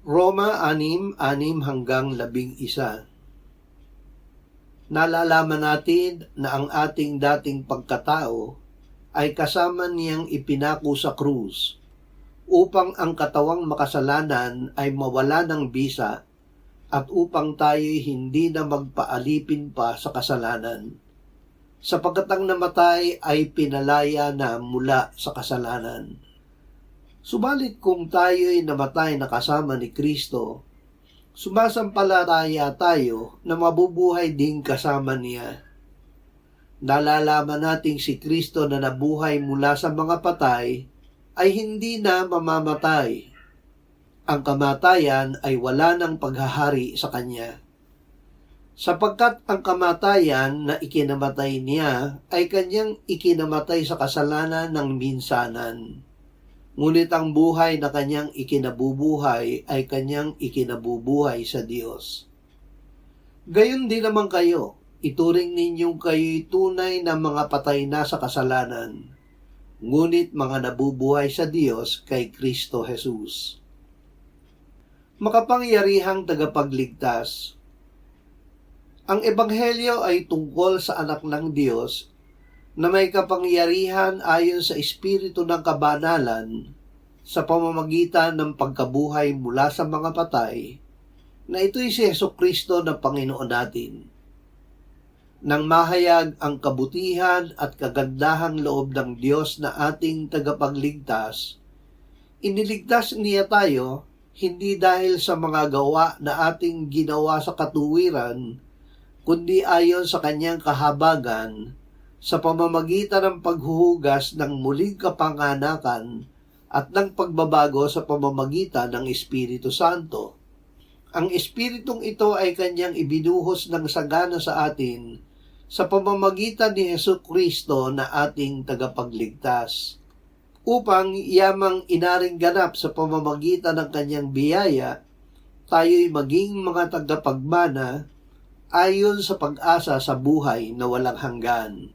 Roma 6:6-11. Nalalaman natin na ang ating dating pagkatao ay kasama niyang ipinako sa krus upang ang katawang makasalanan ay mawala ng bisa at upang tayo'y hindi na magpaalipin pa sa kasalanan. Sapagkat ang namatay ay pinalaya na mula sa kasalanan. Subalit kung tayo'y namatay na kasama ni Kristo, sumasampalataya tayo na mabubuhay din kasama niya. Nalalaman nating si Kristo na nabuhay mula sa mga patay ay hindi na mamamatay. Ang kamatayan ay wala ng paghahari sa kanya. Sapagkat ang kamatayan na ikinamatay niya ay kanyang ikinamatay sa kasalanan ng minsanan. Ngunit ang buhay na kanyang ikinabubuhay ay kanyang ikinabubuhay sa Diyos. Gayon din naman kayo, ituring ninyong kayo'y tunay na mga patay na sa kasalanan, ngunit mga nabubuhay sa Diyos kay Kristo Jesus. Makapangyarihang tagapagligtas. Ang Ebanghelyo ay tungkol sa anak ng Diyos na may kapangyarihan ayon sa Espiritu ng kabanalan sa pamamagitan ng pagkabuhay mula sa mga patay, na ito'y si Jesucristo na Panginoon natin. Nang mahayag ang kabutihan at kagandahang loob ng Diyos na ating tagapagligtas, iniligtas niya tayo hindi dahil sa mga gawa na ating ginawa sa katuwiran, kundi ayon sa kanyang kahabagan, sa pamamagitan ng paghuhugas ng muling kapanganakan at ng pagbabago sa pamamagitan ng Espiritu Santo. Ang Espiritong ito ay kanyang ibinuhos ng sagana sa atin sa pamamagitan ni Jesucristo na ating tagapagligtas, upang yamang inaring ganap sa pamamagitan ng kanyang biyaya, tayo'y maging mga tagapagmana ayon sa pag-asa sa buhay na walang hanggan.